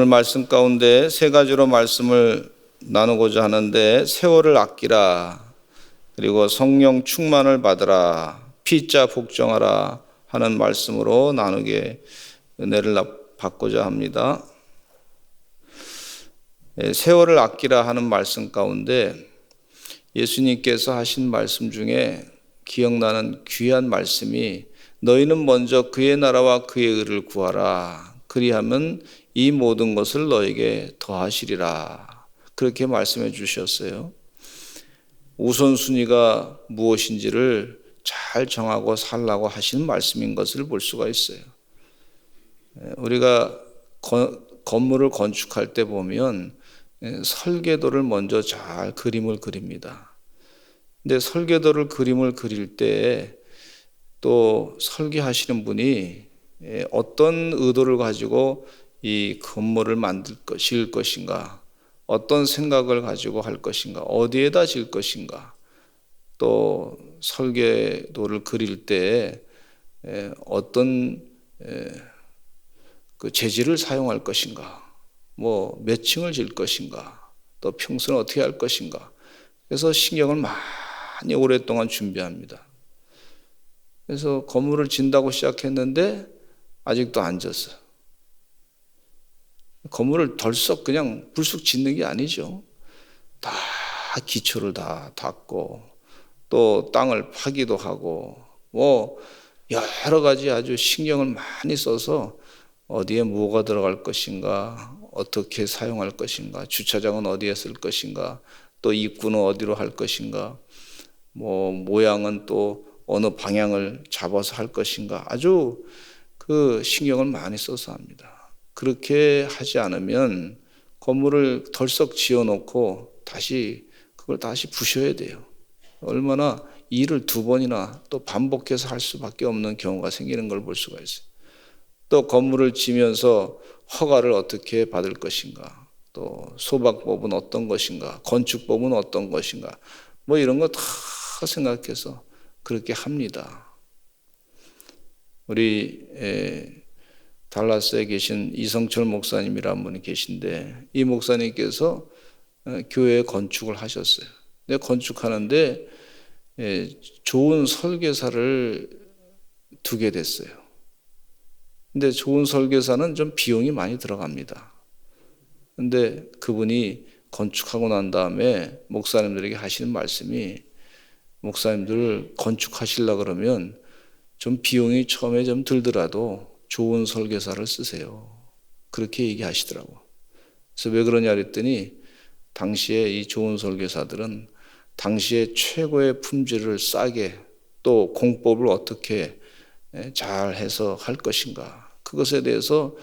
오늘 말씀 가운데 세 가지로 말씀을 나누고자 하는데, 세월을 아끼라, 그리고 성령 충만을 받으라, 피자 복종하라 하는 말씀으로 나누게 은혜를 받고자 합니다. 세월을 아끼라 하는 말씀 가운데 예수님께서 하신 말씀 중에 기억나는 귀한 말씀이, 너희는 먼저 그의 나라와 그의 의를 구하라, 그리하면 이 모든 것을 너에게 더하시리라, 그렇게 말씀해 주셨어요. 우선순위가 무엇인지를 잘 정하고 살라고 하시는 말씀인 것을 볼 수가 있어요. 우리가 건물을 건축할 때 보면 설계도를 먼저 잘 그림을 그립니다. 근데 설계도를 그림을 그릴 때 또 설계하시는 분이 어떤 의도를 가지고 이 건물을 지을 것인가, 어떤 생각을 가지고 할 것인가, 어디에다 지을 것인가, 또 설계도를 그릴 때 어떤 그 재질을 사용할 것인가, 몇 층을 지을 것인가, 또 평수는 어떻게 할 것인가, 그래서 신경을 많이 오랫동안 준비합니다. 그래서 건물을 짓는다고 시작했는데 아직도 안 졌어요. 건물을 덜썩 그냥 불쑥 짓는 게 아니죠. 다 기초를 다 닦고, 또 땅을 파기도 하고, 여러 가지 아주 신경을 많이 써서 어디에 뭐가 들어갈 것인가, 어떻게 사용할 것인가, 주차장은 어디에 쓸 것인가, 또 입구는 어디로 할 것인가, 모양은 또 어느 방향을 잡아서 할 것인가, 아주 그 신경을 많이 써서 합니다. 그렇게 하지 않으면 건물을 덜썩 지어놓고 그걸 다시 부셔야 돼요. 얼마나 일을 두 번이나 또 반복해서 할 수밖에 없는 경우가 생기는 걸 볼 수가 있어요. 또 건물을 지면서 허가를 어떻게 받을 것인가, 또 소박법은 어떤 것인가, 건축법은 어떤 것인가, 이런 거 다 생각해서 그렇게 합니다. 우리 달라스에 계신 이성철 목사님이라는 분이 계신데, 이 목사님께서 교회 건축을 하셨어요. 근데 건축하는데 좋은 설계사를 두게 됐어요. 근데 좋은 설계사는 좀 비용이 많이 들어갑니다. 근데 그분이 건축하고 난 다음에 목사님들에게 하시는 말씀이, 목사님들 건축하시려고 그러면 좀 비용이 처음에 좀 들더라도 좋은 설계사를 쓰세요, 그렇게 얘기하시더라고요. 그래서 왜 그러냐 그랬더니, 당시에 이 좋은 설계사들은 당시에 최고의 품질을 싸게, 또 공법을 어떻게 잘 해서 할 것인가, 그것에 대해서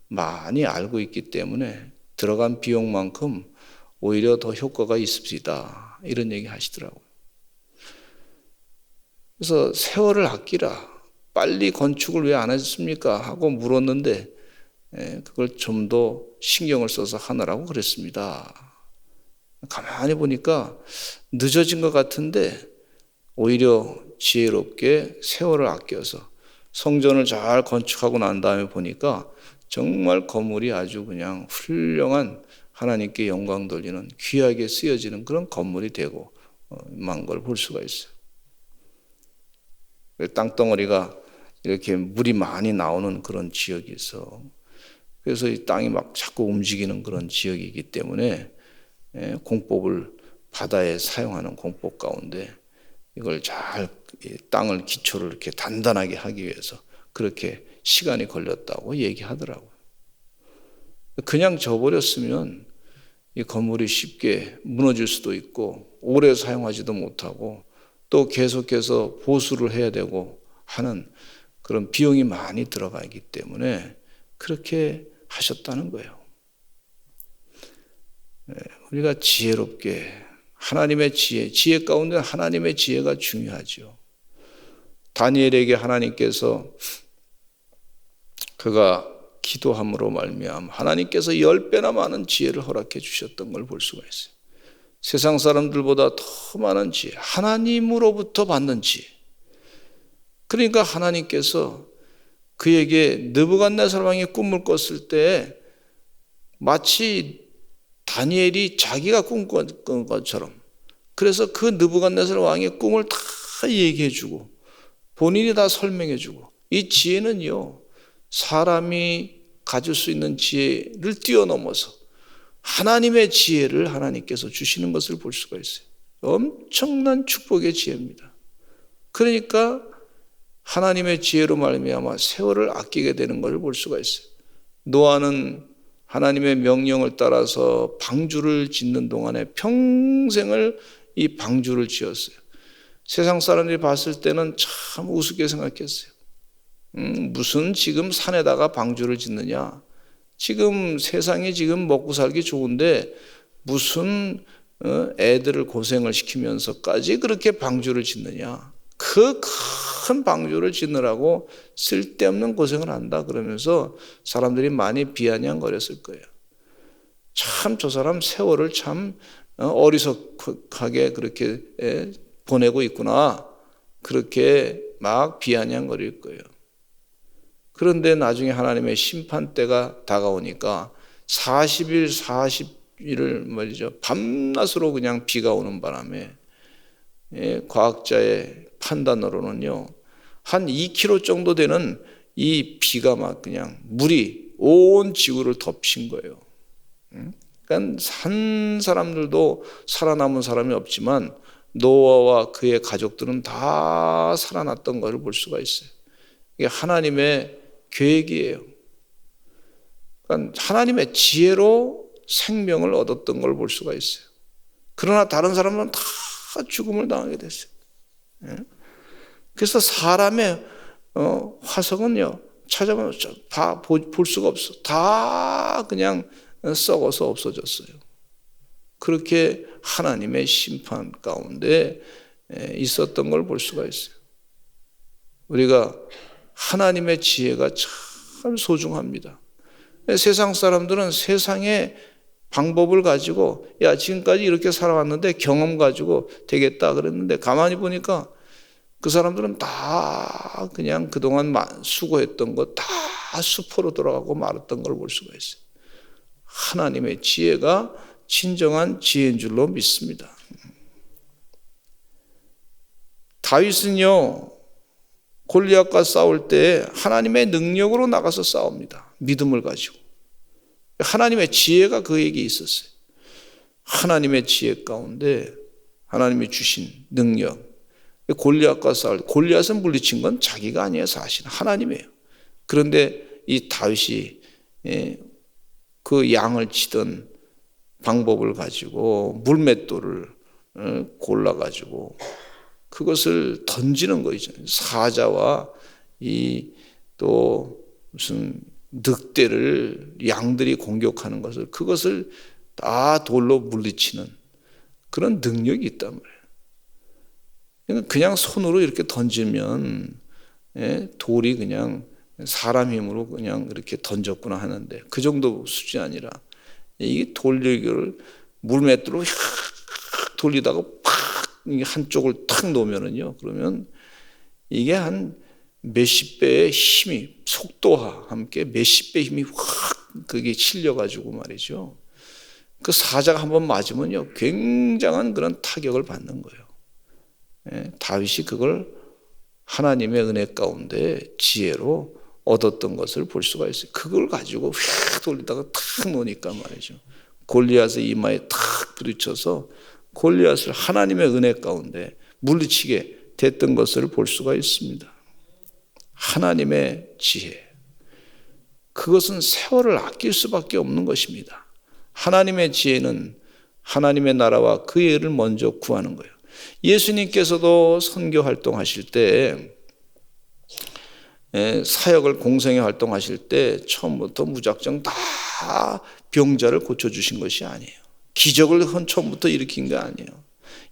많이 알고 있기 때문에 들어간 비용만큼 오히려 더 효과가 있습니다, 이런 얘기 하시더라고요. 그래서 세월을 아끼라, 빨리 건축을 왜 안 하셨습니까 하고 물었는데, 그걸 좀 더 신경을 써서 하느라고 그랬습니다. 가만히 보니까 늦어진 것 같은데 오히려 지혜롭게 세월을 아껴서 성전을 잘 건축하고 난 다음에 보니까 정말 건물이 아주 그냥 훌륭한, 하나님께 영광 돌리는, 귀하게 쓰여지는 그런 건물이 되고 만 걸 볼 수가 있어요. 땅덩어리가 이렇게 물이 많이 나오는 그런 지역이 있어. 그래서 이 땅이 막 자꾸 움직이는 그런 지역이기 때문에 공법을 바다에 사용하는 공법 가운데 이걸 잘 땅을 기초를 이렇게 단단하게 하기 위해서 그렇게 시간이 걸렸다고 얘기하더라고요. 그냥 져버렸으면 이 건물이 쉽게 무너질 수도 있고 오래 사용하지도 못하고 또 계속해서 보수를 해야 되고 하는 그런 비용이 많이 들어가기 때문에 그렇게 하셨다는 거예요. 우리가 지혜롭게 하나님의 지혜 가운데 하나님의 지혜가 중요하죠. 다니엘에게 하나님께서 그가 기도함으로 말미암아 하나님께서 10배나 많은 지혜를 허락해 주셨던 걸 볼 수가 있어요. 세상 사람들보다 더 많은 지혜, 하나님으로부터 받는 지혜. 그러니까 하나님께서 그에게 느부갓네살 왕이 꿈을 꿨을 때 마치 다니엘이 자기가 꿈꾼 것처럼. 그래서 그 느부갓네살 왕의 꿈을 다 얘기해주고 본인이 다 설명해주고, 이 지혜는요, 사람이 가질 수 있는 지혜를 뛰어넘어서 하나님의 지혜를 하나님께서 주시는 것을 볼 수가 있어요. 엄청난 축복의 지혜입니다. 그러니까 하나님의 지혜로 말미암아 세월을 아끼게 되는 것을 볼 수가 있어요. 노아는 하나님의 명령을 따라서 방주를 짓는 동안에 평생을 이 방주를 지었어요. 세상 사람들이 봤을 때는 참 우습게 생각했어요. 무슨 지금 산에다가 방주를 짓느냐? 지금 세상이 지금 먹고 살기 좋은데 무슨 애들을 고생을 시키면서까지 그렇게 방주를 짓느냐? 그 큰 방주를 짓느라고 쓸데없는 고생을 한다 그러면서 사람들이 많이 비아냥거렸을 거예요. 참 저 사람 세월을 참 어리석하게 그렇게 보내고 있구나, 그렇게 막 비아냥거릴 거예요. 그런데 나중에 하나님의 심판 때가 다가오니까 40일 40일을 말이죠, 밤낮으로 그냥 비가 오는 바람에 과학자의 판단으로는요, 한 2km 정도 되는 이 비가 막 그냥 물이 온 지구를 덮친 거예요. 그러니까 산 사람들도 살아남은 사람이 없지만 노아와 그의 가족들은 다 살아났던 것을 볼 수가 있어요. 이게 하나님의 계획이에요. 그러니까 하나님의 지혜로 생명을 얻었던 걸 볼 수가 있어요. 그러나 다른 사람은 다 죽음을 당하게 됐어요. 그래서 사람의 화석은요, 찾아보면 볼 수가 없어. 다 그냥 썩어서 없어졌어요. 그렇게 하나님의 심판 가운데 있었던 걸 볼 수가 있어요. 우리가 하나님의 지혜가 참 소중합니다. 세상 사람들은 세상의 방법을 가지고, 야, 지금까지 이렇게 살아왔는데 경험 가지고 되겠다 그랬는데 가만히 보니까 그 사람들은 다 그냥 그동안 수고했던 거 다 수포로 돌아가고 말았던 걸 볼 수가 있어요. 하나님의 지혜가 진정한 지혜인 줄로 믿습니다. 다윗은요, 골리앗과 싸울 때 하나님의 능력으로 나가서 싸웁니다. 믿음을 가지고. 하나님의 지혜가 그에게 있었어요. 하나님의 지혜 가운데 하나님이 주신 능력. 골리앗과 싸울 때, 골리앗은 물리친 건 자기가 아니에요. 사실 하나님이에요. 그런데 이 다윗이 그 양을 치던 방법을 가지고 물맷돌을 골라가지고 그것을 던지는 거죠. 사자와 이 또 무슨 늑대를 양들이 공격하는 것을, 그것을 다 돌로 물리치는 그런 능력이 있단 말이에요. 그냥 손으로 이렇게 던지면 돌이 그냥 사람 힘으로 그냥 이렇게 던졌구나 하는데 그 정도 수준이 아니라 이게 돌리기를 물맷돌로 돌리다가 팍 한쪽을 탁 놓으면은요, 그러면 이게 한 몇십 배의 힘이, 속도와 함께 몇십 배의 힘이 확 그게 실려가지고 말이죠. 그 사자가 한번 맞으면요, 굉장한 그런 타격을 받는 거예요. 다윗이 그걸 하나님의 은혜 가운데 지혜로 얻었던 것을 볼 수가 있어요. 그걸 가지고 휙 돌리다가 탁 놓으니까 말이죠, 골리앗의 이마에 탁 부딪혀서 골리앗을 하나님의 은혜 가운데 물리치게 됐던 것을 볼 수가 있습니다. 하나님의 지혜, 그것은 세월을 아낄 수밖에 없는 것입니다. 하나님의 지혜는 하나님의 나라와 그의 의를 먼저 구하는 거예요. 예수님께서도 선교 활동하실 때, 사역을 공생애 활동하실 때 처음부터 무작정 다 병자를 고쳐주신 것이 아니에요. 기적을 처음부터 일으킨 게 아니에요.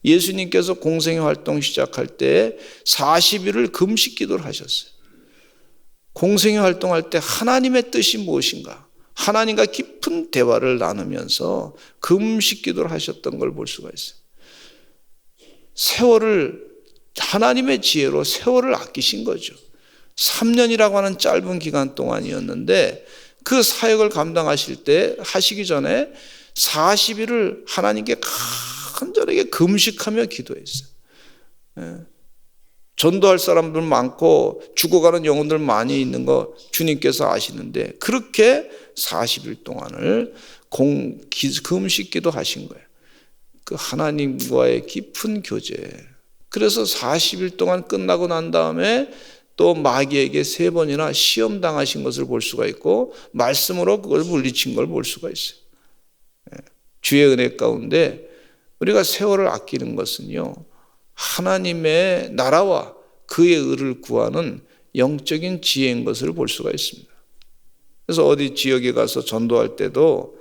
예수님께서 공생애 활동 시작할 때 40일을 금식 기도를 하셨어요. 공생애 활동할 때 하나님의 뜻이 무엇인가, 하나님과 깊은 대화를 나누면서 금식 기도를 하셨던 걸 볼 수가 있어요. 세월을, 하나님의 지혜로 세월을 아끼신 거죠. 3년이라고 하는 짧은 기간 동안이었는데 그 사역을 감당하실 때 하시기 전에 40일을 하나님께 간절하게 금식하며 기도했어요. 전도할 사람들 많고 죽어가는 영혼들 많이 있는 거 주님께서 아시는데 그렇게 40일 동안을 금식 기도하신 거예요. 그 하나님과의 깊은 교제. 그래서 40일 동안 끝나고 난 다음에 또 마귀에게 3번이나 시험 당하신 것을 볼 수가 있고 말씀으로 그걸 물리친 걸 볼 수가 있어요. 주의 은혜 가운데 우리가 세월을 아끼는 것은요, 하나님의 나라와 그의 의를 구하는 영적인 지혜인 것을 볼 수가 있습니다. 그래서 어디 지역에 가서 전도할 때도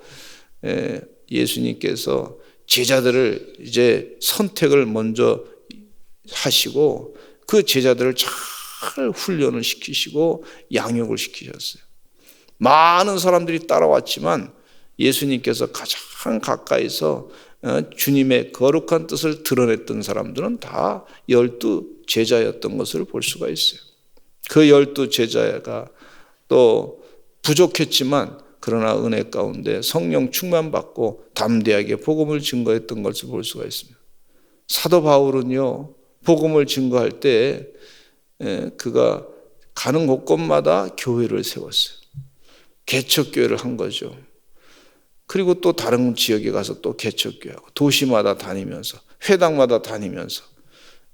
예수님께서 제자들을 이제 선택을 먼저 하시고 그 제자들을 잘 훈련을 시키시고 양육을 시키셨어요. 많은 사람들이 따라왔지만 예수님께서 가장 가까이서 주님의 거룩한 뜻을 드러냈던 사람들은 다 12 제자였던 것을 볼 수가 있어요. 그 12 제자가 또 부족했지만 그러나 은혜 가운데 성령 충만받고 담대하게 복음을 증거했던 것을 볼 수가 있습니다. 사도 바울은요, 복음을 증거할 때 그가 가는 곳곳마다 교회를 세웠어요. 개척교회를 한 거죠. 그리고 또 다른 지역에 가서 또 개척교회하고 도시마다 다니면서 회당마다 다니면서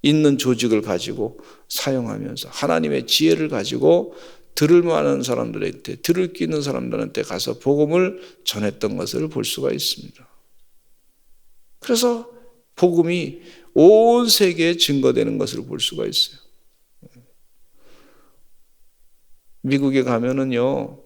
있는 조직을 가지고 사용하면서 하나님의 지혜를 가지고 들을 만한 사람들한테, 들을 기 있는 사람들한테 가서 복음을 전했던 것을 볼 수가 있습니다. 그래서 복음이 온 세계에 증거되는 것을 볼 수가 있어요. 미국에 가면은요,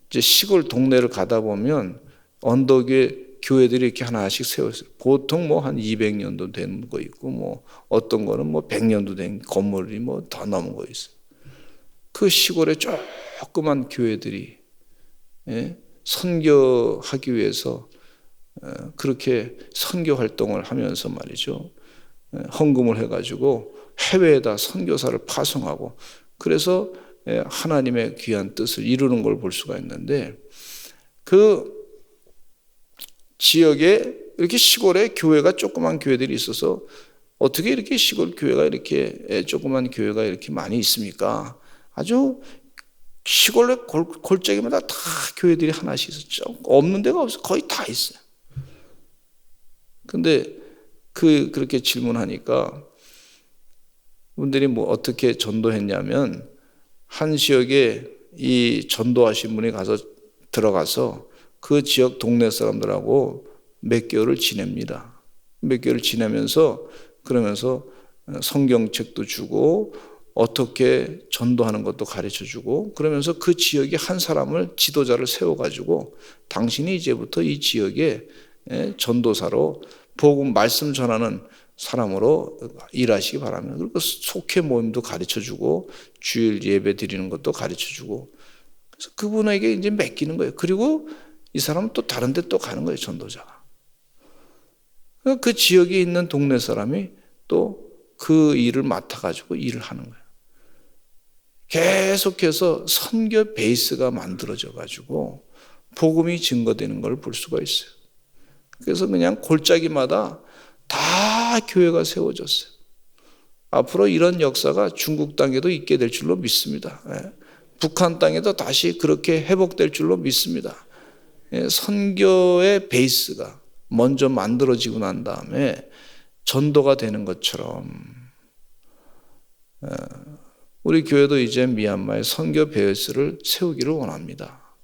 이제 시골 동네를 가다 보면 언덕 위에 교회들이 이렇게 하나씩 세웠어요. 보통 뭐 한 200년도 된 거 있고, 뭐 어떤 거는 뭐 100년도 된 건물이 뭐 더 넘은 거 있어요. 그 시골에 조그만 교회들이 선교하기 위해서 그렇게 선교 활동을 하면서 말이죠. 헌금을 해가지고 해외에다 선교사를 파송하고 그래서 하나님의 귀한 뜻을 이루는 걸 볼 수가 있는데 그 지역에 이렇게 시골에 교회가 조그만 교회들이 있어서 어떻게 이렇게 시골 교회가 이렇게 조그만 교회가 이렇게 많이 있습니까? 아주 시골에 골짜기마다 다 교회들이 하나씩 있었죠. 없는 데가 없어요. 거의 다 있어요. 근데 그렇게 질문하니까 분들이 뭐 어떻게 전도했냐면 한 지역에 이 전도하신 분이 들어가서 그 지역 동네 사람들하고 몇 개월을 지냅니다. 몇 개월을 지내면서 그러면서 성경책도 주고 어떻게 전도하는 것도 가르쳐 주고 그러면서 그 지역에 한 사람을 지도자를 세워가지고 당신이 이제부터 이 지역에 전도사로 복음 말씀 전하는 사람으로 일하시기 바랍니다. 그리고 속회 모임도 가르쳐 주고 주일 예배 드리는 것도 가르쳐 주고 그래서 그분에게 이제 맡기는 거예요. 그리고 이 사람은 또 다른 데 또 가는 거예요, 전도자가. 그 지역에 있는 동네 사람이 또 그 일을 맡아가지고 일을 하는 거예요. 계속해서 선교 베이스가 만들어져가지고 복음이 증거되는 걸 볼 수가 있어요. 그래서 그냥 골짜기마다 다 교회가 세워졌어요. 앞으로 이런 역사가 중국 땅에도 있게 될 줄로 믿습니다. 북한 땅에도 다시 그렇게 회복될 줄로 믿습니다. 선교의 베이스가 먼저 만들어지고 난 다음에 전도가 되는 것처럼 우리 교회도 이제 미얀마의 선교 베이스를 세우기를 원합니다.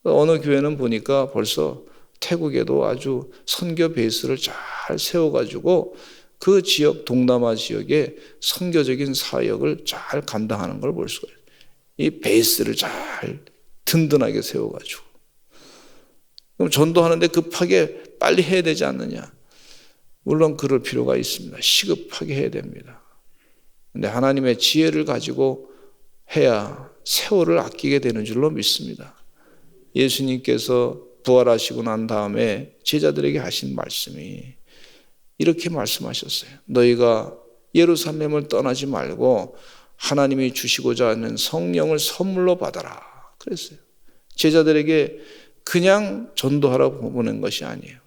어느 교회는 보니까 벌써 태국에도 아주 선교 베이스를 잘 세워가지고 그 지역 동남아 지역에 선교적인 사역을 잘 감당하는 걸 볼 수가 있어요. 이 베이스를 잘 든든하게 세워가지고 그럼 전도하는데 급하게 빨리 해야 되지 않느냐? 물론 그럴 필요가 있습니다. 시급하게 해야 됩니다. 근데 하나님의 지혜를 가지고 해야 세월을 아끼게 되는 줄로 믿습니다. 예수님께서 부활하시고 난 다음에 제자들에게 하신 말씀이 이렇게 말씀하셨어요. 너희가 예루살렘을 떠나지 말고 하나님이 주시고자 하는 성령을 선물로 받아라 그랬어요. 제자들에게 그냥 전도하라고 보낸 것이 아니에요.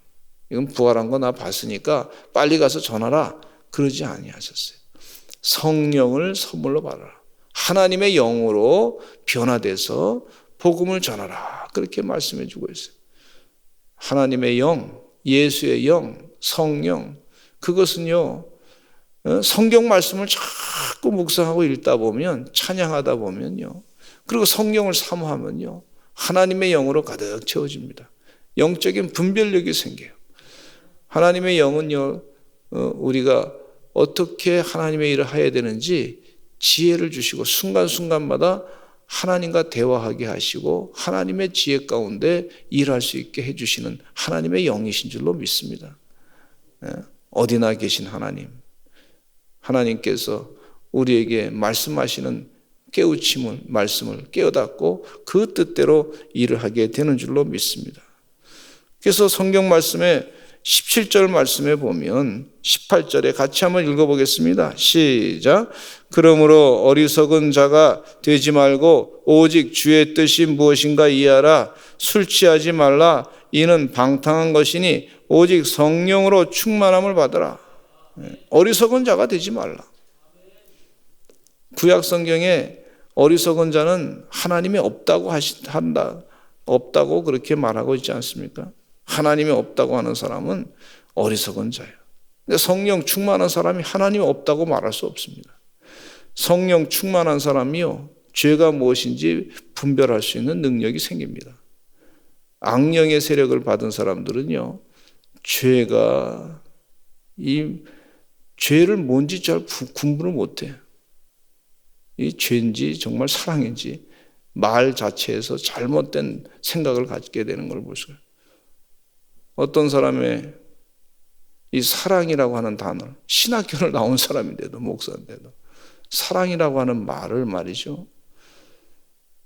이건 부활한 거 나 봤으니까 빨리 가서 전하라 그러지 아니하셨어요. 성령을 선물로 받아라. 하나님의 영으로 변화돼서 복음을 전하라 그렇게 말씀해 주고 있어요. 하나님의 영, 예수의 영, 성령, 그것은요 성경 말씀을 자꾸 묵상하고 읽다 보면, 찬양하다 보면요, 그리고 성령을 사모하면요 하나님의 영으로 가득 채워집니다. 영적인 분별력이 생겨요. 하나님의 영은요 우리가 어떻게 하나님의 일을 해야 되는지 지혜를 주시고 순간순간마다 하나님과 대화하게 하시고 하나님의 지혜 가운데 일할 수 있게 해주시는 하나님의 영이신 줄로 믿습니다. 어디나 계신 하나님, 하나님께서 우리에게 말씀하시는 깨우침을, 말씀을 깨어닫고 그 뜻대로 일을 하게 되는 줄로 믿습니다. 그래서 성경 말씀에 17절 말씀에 보면 18절에 같이 한번 읽어보겠습니다. 시작. 그러므로 어리석은 자가 되지 말고 오직 주의 뜻이 무엇인가 이해하라. 술 취하지 말라. 이는 방탕한 것이니 오직 성령으로 충만함을 받으라. 어리석은 자가 되지 말라. 구약 성경에 어리석은 자는 하나님이 없다고 없다고 그렇게 말하고 있지 않습니까? 하나님이 없다고 하는 사람은 어리석은 자예요. 근데 성령 충만한 사람이 하나님이 없다고 말할 수 없습니다. 성령 충만한 사람이요 죄가 무엇인지 분별할 수 있는 능력이 생깁니다. 악령의 세력을 받은 사람들은요 죄가 이 죄를 뭔지 잘 구분을 못해요. 이 죄인지 정말 사랑인지 말 자체에서 잘못된 생각을 갖게 되는 걸 볼 수가 있어요. 어떤 사람의 이 사랑이라고 하는 단어, 신학교를 나온 사람인데도, 목사인데도 사랑이라고 하는 말을 말이죠,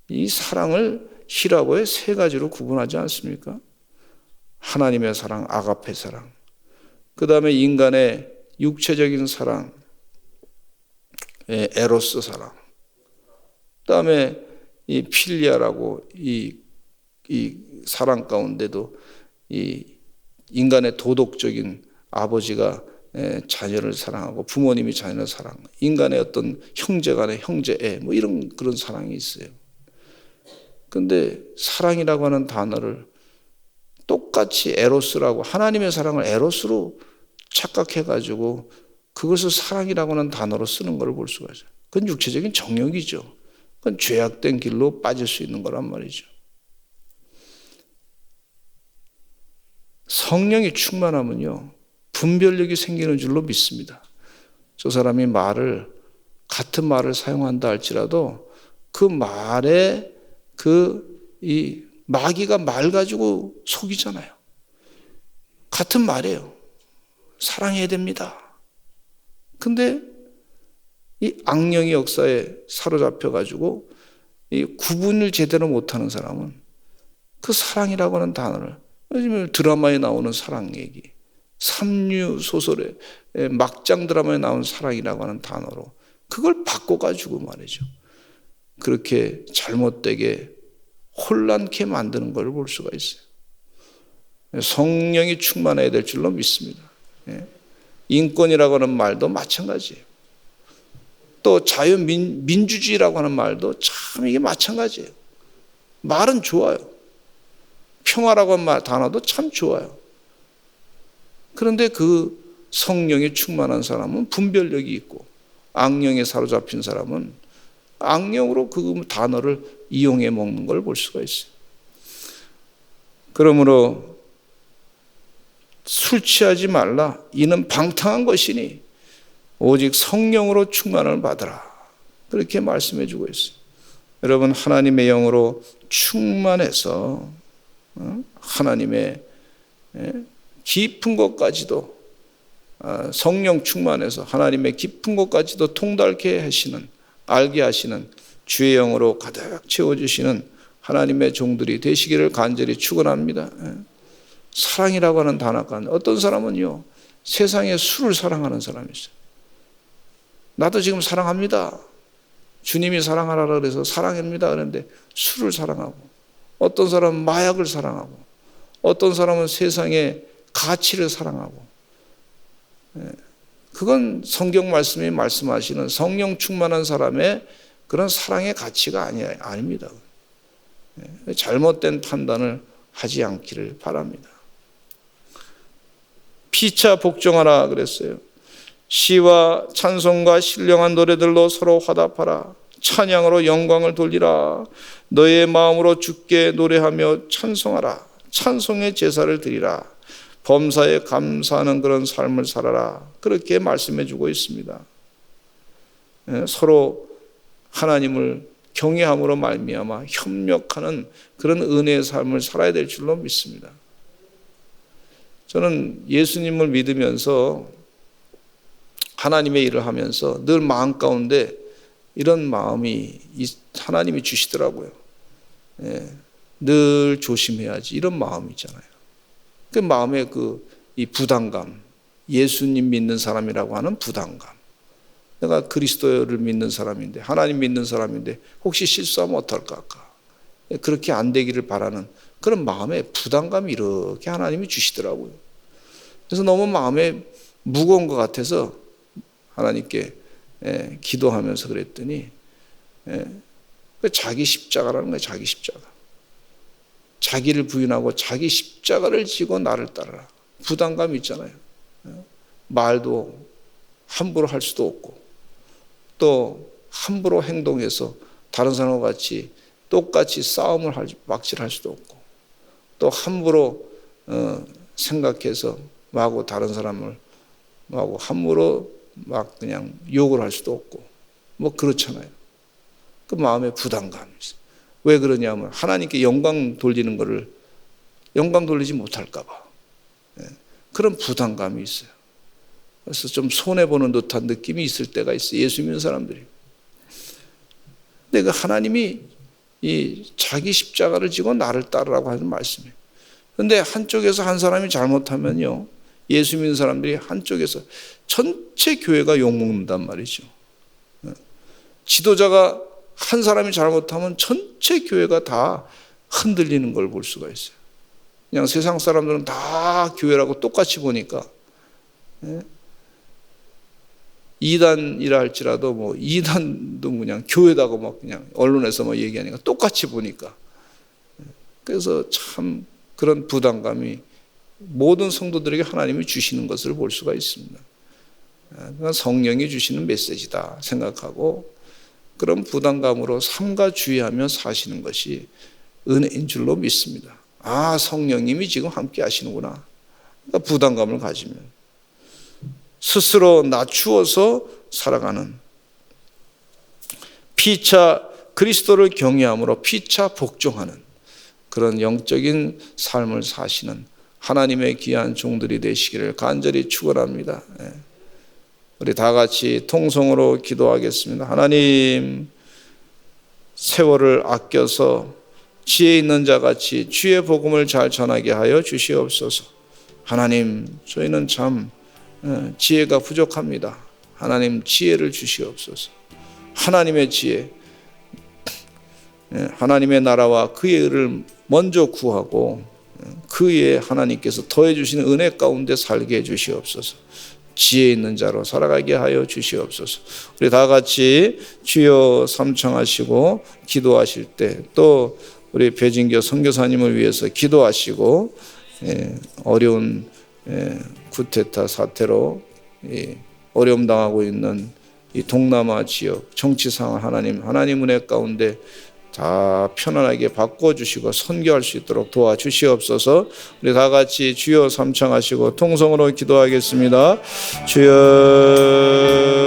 이 사랑을 히라보에 세 가지로 구분하지 않습니까? 하나님의 사랑, 아가페 사랑, 그 다음에 인간의 육체적인 사랑, 에로스 사랑, 그 다음에 이 필리아라고 이 사랑 가운데도 이 인간의 도덕적인 아버지가 자녀를 사랑하고 부모님이 자녀를 사랑하고 인간의 어떤 형제 간의 형제애 뭐 이런 그런 사랑이 있어요. 근데 사랑이라고 하는 단어를 똑같이 에로스라고, 하나님의 사랑을 에로스로 착각해가지고 그것을 사랑이라고 하는 단어로 쓰는 걸 볼 수가 있어요. 그건 육체적인 정욕이죠. 그건 죄악된 길로 빠질 수 있는 거란 말이죠. 성령이 충만하면요 분별력이 생기는 줄로 믿습니다. 저 사람이 같은 말을 사용한다 할지라도 그 말에 이 마귀가 말 가지고 속이잖아요. 같은 말이에요. 사랑해야 됩니다. 근데 이 악령의 역사에 사로잡혀 가지고 이 구분을 제대로 못하는 사람은 그 사랑이라고 하는 단어를, 요즘 드라마에 나오는 사랑 얘기, 삼류 소설의 막장 드라마에 나오는 사랑이라고 하는 단어로 그걸 바꿔가지고 말이죠, 그렇게 잘못되게 혼란케 만드는 걸 볼 수가 있어요. 성령이 충만해야 될 줄로 믿습니다. 인권이라고 하는 말도 마찬가지예요. 또 자유민주주의라고 하는 말도 참 이게 마찬가지예요. 말은 좋아요. 평화라고 하는 단어도 참 좋아요. 그런데 그 성령이 충만한 사람은 분별력이 있고, 악령에 사로잡힌 사람은 악령으로 그 단어를 이용해 먹는 걸 볼 수가 있어요. 그러므로 술 취하지 말라. 이는 방탕한 것이니 오직 성령으로 충만을 받으라. 그렇게 말씀해 주고 있어요. 여러분, 하나님의 영으로 충만해서 하나님의 깊은 것까지도, 성령 충만해서 하나님의 깊은 것까지도 통달케 하시는, 알게 하시는 주의 영으로 가득 채워주시는 하나님의 종들이 되시기를 간절히 축원합니다. 사랑이라고 하는 단어가, 어떤 사람은요 세상에 술을 사랑하는 사람이 있어요. 나도 지금 사랑합니다. 주님이 사랑하라 그래서 사랑합니다 그런데 술을 사랑하고, 어떤 사람은 마약을 사랑하고, 어떤 사람은 세상의 가치를 사랑하고, 그건 성경 말씀이 말씀하시는 성령 충만한 사람의 그런 사랑의 가치가 아닙니다. 잘못된 판단을 하지 않기를 바랍니다. 피차 복종하라 그랬어요. 시와 찬송과 신령한 노래들로 서로 화답하라. 찬양으로 영광을 돌리라. 너의 마음으로 주께 노래하며 찬송하라. 찬송의 제사를 드리라. 범사에 감사하는 그런 삶을 살아라. 그렇게 말씀해 주고 있습니다. 서로 하나님을 경외함으로 말미암아 협력하는 그런 은혜의 삶을 살아야 될 줄로 믿습니다. 저는 예수님을 믿으면서 하나님의 일을 하면서 늘 마음 가운데 이런 마음이 하나님이 주시더라고요. 늘 조심해야지, 이런 마음이 있잖아요. 그 마음의 이 부담감, 예수님 믿는 사람이라고 하는 부담감. 내가 그리스도를 믿는 사람인데, 하나님 믿는 사람인데 혹시 실수하면 어떨까? 그렇게 안 되기를 바라는 그런 마음의 부담감이 이렇게 하나님이 주시더라고요. 그래서 너무 마음에 무거운 것 같아서 하나님께 기도하면서 그랬더니 자기 십자가라는 거예요. 자기 십자가. 자기를 부인하고 자기 십자가를 지고 나를 따르라. 부담감이 있잖아요. 말도 함부로 할 수도 없고, 또 함부로 행동해서 다른 사람과 같이 똑같이 싸움을 막질할 수도 없고, 또 함부로 생각해서 마구 다른 사람을 마구 함부로 막 그냥 욕을 할 수도 없고, 뭐 그렇잖아요. 그 마음에 부담감이 있어요. 왜 그러냐면 하나님께 영광 돌리는 거를 영광 돌리지 못할까 봐. 그런 부담감이 있어요. 그래서 좀 손해보는 듯한 느낌이 있을 때가 있어요. 예수 믿는 사람들이. 근데 그 하나님이 이 자기 십자가를 지고 나를 따르라고 하는 말씀이에요. 그런데 한쪽에서 한 사람이 잘못하면요, 예수 믿는 사람들이 한쪽에서 전체 교회가 욕먹는단 말이죠. 지도자가 한 사람이 잘못하면 전체 교회가 다 흔들리는 걸 볼 수가 있어요. 그냥 세상 사람들은 다 교회라고 똑같이 보니까, 이단이라 할지라도 뭐 이단도 그냥 교회다고 막 그냥 언론에서 뭐 얘기하니까 똑같이 보니까, 그래서 참 그런 부담감이 모든 성도들에게 하나님이 주시는 것을 볼 수가 있습니다. 그러니까 성령이 주시는 메시지다 생각하고 그런 부담감으로 삼가 주의하며 사시는 것이 은혜인 줄로 믿습니다. 아, 성령님이 지금 함께 하시는구나. 그러니까 부담감을 가지면 스스로 낮추어서 살아가는, 피차 그리스도를 경외함으로 피차 복종하는 그런 영적인 삶을 사시는 하나님의 귀한 종들이 되시기를 간절히 축원합니다. 우리 다 같이 통성으로 기도하겠습니다. 하나님, 세월을 아껴서 지혜 있는 자같이 주의 복음을 잘 전하게 하여 주시옵소서. 하나님, 저희는 참 지혜가 부족합니다. 하나님, 지혜를 주시옵소서. 하나님의 지혜, 하나님의 나라와 그의 의를 먼저 구하고 그의 하나님께서 더해 주시는 은혜 가운데 살게 해 주시옵소서. 지혜 있는 자로 살아가게 하여 주시옵소서. 우리 다 같이 주여 삼청하시고 기도하실 때, 또 우리 배진교 선교사님을 위해서 기도하시고, 어려운 쿠데타 사태로 어려움 당하고 있는 이 동남아 지역 정치 상황 하나님 은혜 가운데 다 편안하게 바꿔주시고 선교할 수 있도록 도와주시옵소서. 우리 다 같이 주여 삼청하시고 통성으로 기도하겠습니다. 주여